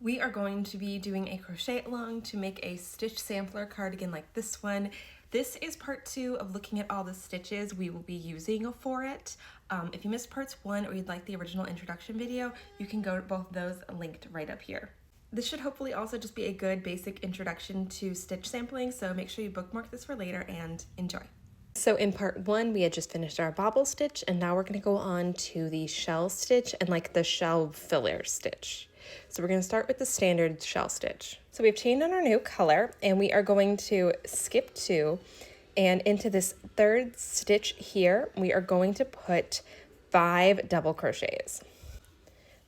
We are going to be doing a crochet along to make a stitch sampler cardigan like this one. This is part 2 of looking at all the stitches we will be using for it. If you missed parts 1 or you'd like the original introduction video, you can go to both of those linked right up here. This should hopefully also just be a good basic introduction to stitch sampling, so make sure you bookmark this for later and enjoy. So in part 1, we had just finished our bobble stitch, and now we're going to go on to the shell stitch and like the shell filler stitch. So we're going to start with the standard shell stitch. So we've chained on our new color, and we are going to skip 2, and into this third stitch here, we are going to put 5 double crochets.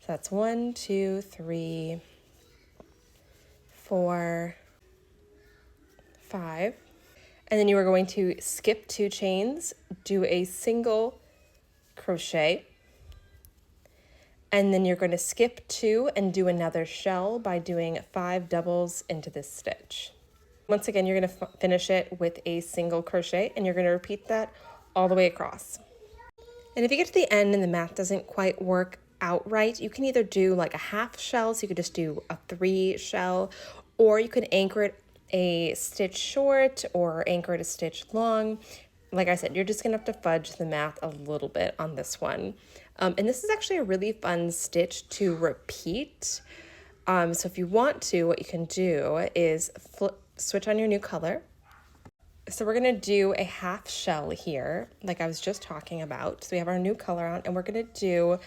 So that's 1, 2, 3, 4, 5. And then you are going to skip 2 chains, do a single crochet, and then you're going to skip 2 and do another shell by doing 5 doubles into this stitch. Once again, you're going to finish it with a single crochet, and you're going to repeat that all the way across. And if you get to the end and the math doesn't quite work out right, you can either do like a half shell, so you could just do a 3 shell, or you could anchor it a stitch short or anchor it a stitch long. Like I said, you're just gonna have to fudge the math a little bit on this one. And this is actually a really fun stitch to repeat. So if you want to, what you can do is switch on your new color. So we're gonna do a half shell here, like I was just talking about. So we have our new color on, and we're gonna do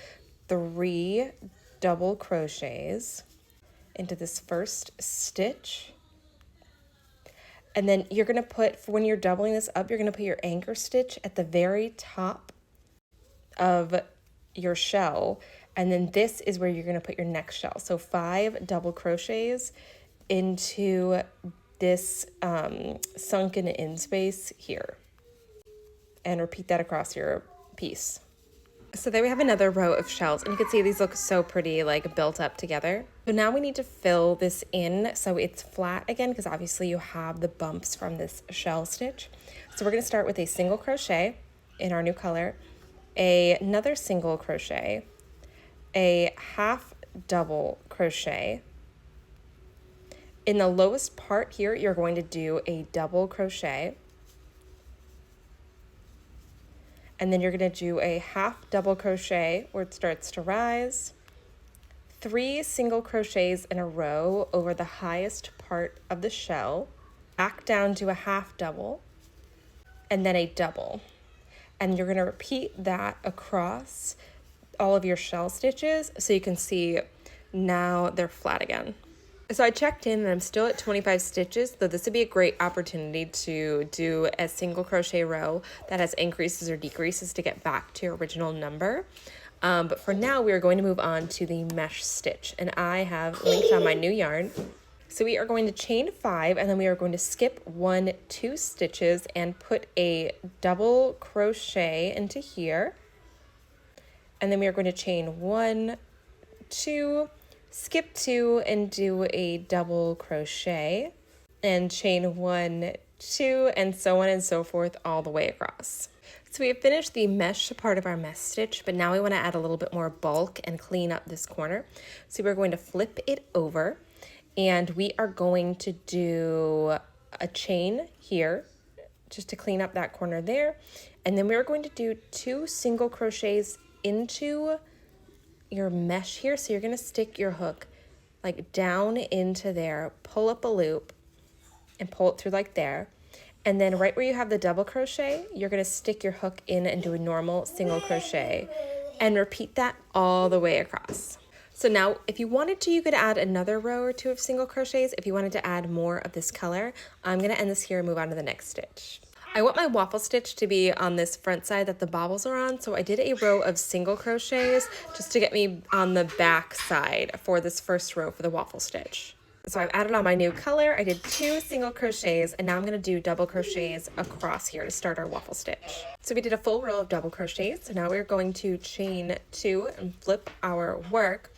3 double crochets into this first stitch. And then you're going to put, when you're doubling this up, you're going to put your anchor stitch at the very top of your shell. And then this is where you're going to put your next shell. So 5 double crochets into this sunken in space here. And repeat that across your piece. So there we have another row of shells, and you can see these look so pretty, like built up together. So now we need to fill this in so it's flat again, because obviously you have the bumps from this shell stitch. So we're going to start with a single crochet in our new color, another single crochet, a half double crochet. In the lowest part here, you're going to do a double crochet. And then you're going to do a half double crochet where it starts to rise, 3 single crochets in a row over the highest part of the shell, back down to a half double, and then a double. And you're going to repeat that across all of your shell stitches so you can see now they're flat again. So I checked in and I'm still at 25 stitches, though this would be a great opportunity to do a single crochet row that has increases or decreases to get back to your original number. But for now, we are going to move on to the mesh stitch, and I have linked on my new yarn. So we are going to chain 5, and then we are going to skip 1, 2 stitches and put a double crochet into here. And then we are going to chain 1, 2, skip 2 and do a double crochet, and chain 1, 2, and so on and so forth all the way across. So we have finished the mesh part of our mesh stitch, but now we want to add a little bit more bulk and clean up this corner. So we're going to flip it over, and we are going to do a chain here just to clean up that corner there. And then we're going to do 2 single crochets into your mesh here. So you're going to stick your hook like down into there, pull up a loop and pull it through like there. And then right where you have the double crochet, you're going to stick your hook in and do a normal single crochet and repeat that all the way across. So now if you wanted to, you could add another row or 2 of single crochets. If you wanted to add more of this color, I'm going to end this here and move on to the next stitch. I want my waffle stitch to be on this front side that the bobbles are on, so I did a row of single crochets just to get me on the back side for this first row for the waffle stitch. So I've added on my new color, I did 2 single crochets, and now I'm going to do double crochets across here to start our waffle stitch. So we did a full row of double crochets, so now we're going to chain 2 and flip our work,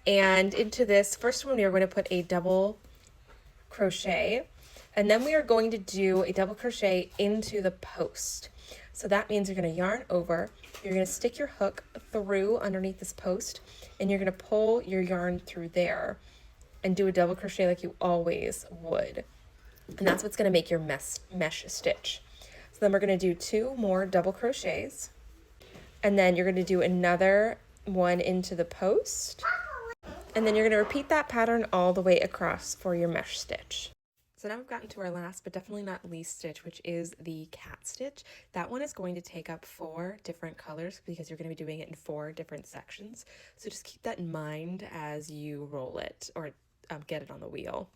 and into this first one we are going to put a double crochet. And then we are going to do a double crochet into the post. So that means you're going to yarn over, you're going to stick your hook through underneath this post, and you're going to pull your yarn through there. and do a double crochet like you always would. And that's what's going to make your mesh stitch. So then we're going to do 2 more double crochets, and then you're going to do another one into the post, and then you're going to repeat that pattern all the way across for your mesh stitch. So now we've gotten to our last but definitely not least stitch, which is the cat stitch. That one is going to take up 4 different colors because you're going to be doing it in 4 different sections. So just keep that in mind as you roll it or get it on the wheel.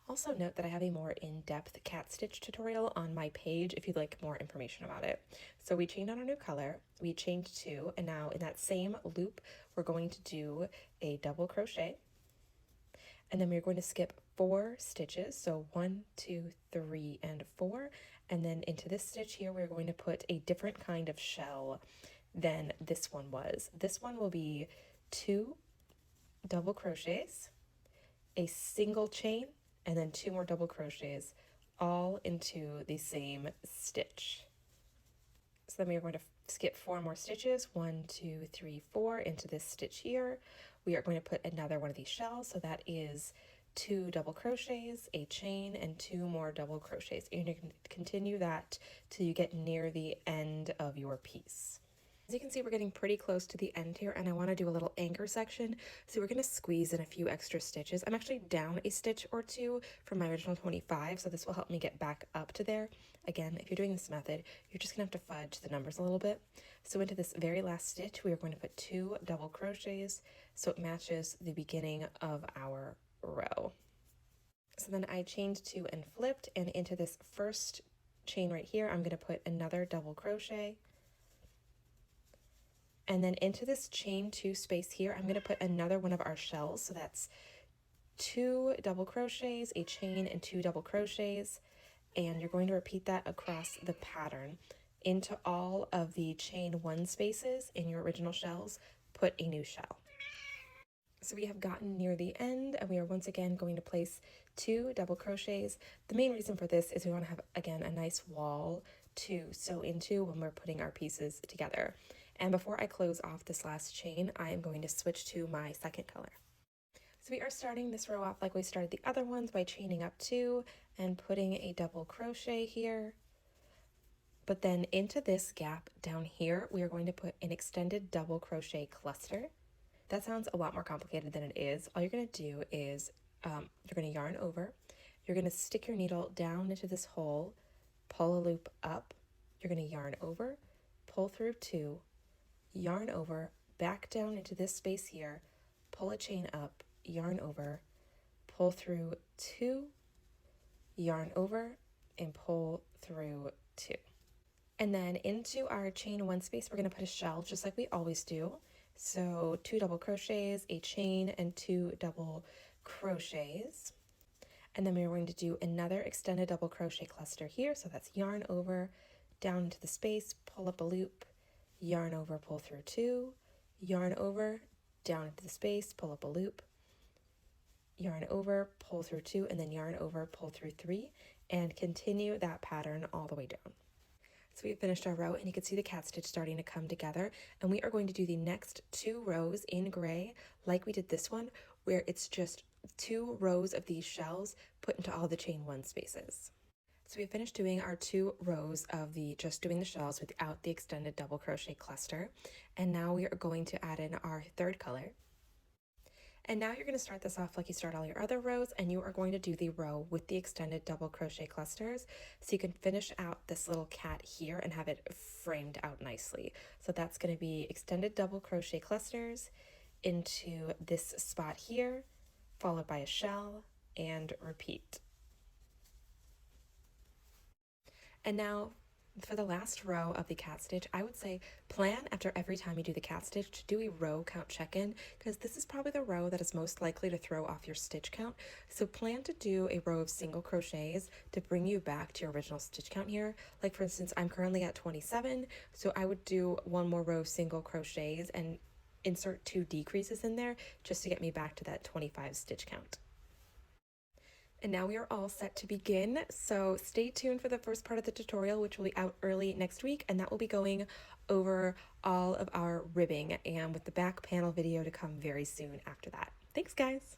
Also note that I have a more in-depth cat stitch tutorial on my page if you'd like more information about it. So we chained on our new color, we chained 2, and now in that same loop we're going to do a double crochet, and then we're going to skip 4 stitches, so 1, 2, 3, and 4, and then into this stitch here we're going to put a different kind of shell than this one was. This one will be 2 double crochets, a single chain, and then 2 more double crochets, all into the same stitch. So then we're going to skip 4 more stitches, 1, 2, 3, 4, into this stitch here. We are going to put another one of these shells, so that is 2 double crochets, a chain, and 2 more double crochets. And you're going to continue that till you get near the end of your piece. As you can see, we're getting pretty close to the end here, and I want to do a little anchor section, so we're going to squeeze in a few extra stitches. I'm actually down a stitch or 2 from my original 25, so this will help me get back up to there. Again, if you're doing this method, you're just going to have to fudge the numbers a little bit. So into this very last stitch, we are going to put 2 double crochets, so it matches the beginning of our row. So then I chained 2 and flipped, and into this first chain right here, I'm going to put another double crochet. And then into this chain 2 space here, I'm going to put another one of our shells. So that's 2 double crochets, a chain, and 2 double crochets. And you're going to repeat that across the pattern. Into all of the chain 1 spaces in your original shells, put a new shell. So we have gotten near the end, and we are once again going to place 2 double crochets. The main reason for this is we want to have, again, a nice wall to sew into when we're putting our pieces together. And before I close off this last chain, I am going to switch to my second color. So we are starting this row off like we started the other ones by chaining up 2 and putting a double crochet here. But then into this gap down here, we are going to put an extended double crochet cluster. That sounds a lot more complicated than it is. All you're going to do is you're going to yarn over. You're going to stick your needle down into this hole, pull a loop up. You're going to yarn over, pull through 2, yarn over, back down into this space here, pull a chain up, yarn over, pull through 2, yarn over, and pull through 2. And then into our chain 1 space, we're going to put a shell just like we always do. So 2 double crochets, a chain, and 2 double crochets. And then we're going to do another extended double crochet cluster here. So that's yarn over, down into the space, pull up a loop, yarn over, pull through 2, yarn over, down into the space, pull up a loop, yarn over, pull through 2, and then yarn over, pull through 3, and continue that pattern all the way down. So we have finished our row, and you can see the cat stitch starting to come together, and we are going to do the next 2 rows in gray like we did this one, where it's just 2 rows of these shells put into all the chain 1 spaces. So we finished doing our 2 rows of just doing the shells without the extended double crochet cluster, and now we are going to add in our 3rd color. And now you're going to start this off like you start all your other rows, and you are going to do the row with the extended double crochet clusters so you can finish out this little cat here and have it framed out nicely. So that's going to be extended double crochet clusters into this spot here, followed by a shell, and repeat. And now for the last row of the cat stitch, I would say plan after every time you do the cat stitch to do a row count check-in, because this is probably the row that is most likely to throw off your stitch count. So plan to do a row of single crochets to bring you back to your original stitch count here. Like for instance, I'm currently at 27, so I would do 1 more row of single crochets and insert 2 decreases in there just to get me back to that 25 stitch count. And now we are all set to begin, so stay tuned for the first part of the tutorial, which will be out early next week, and that will be going over all of our ribbing, and with the back panel video to come very soon after that. Thanks, guys!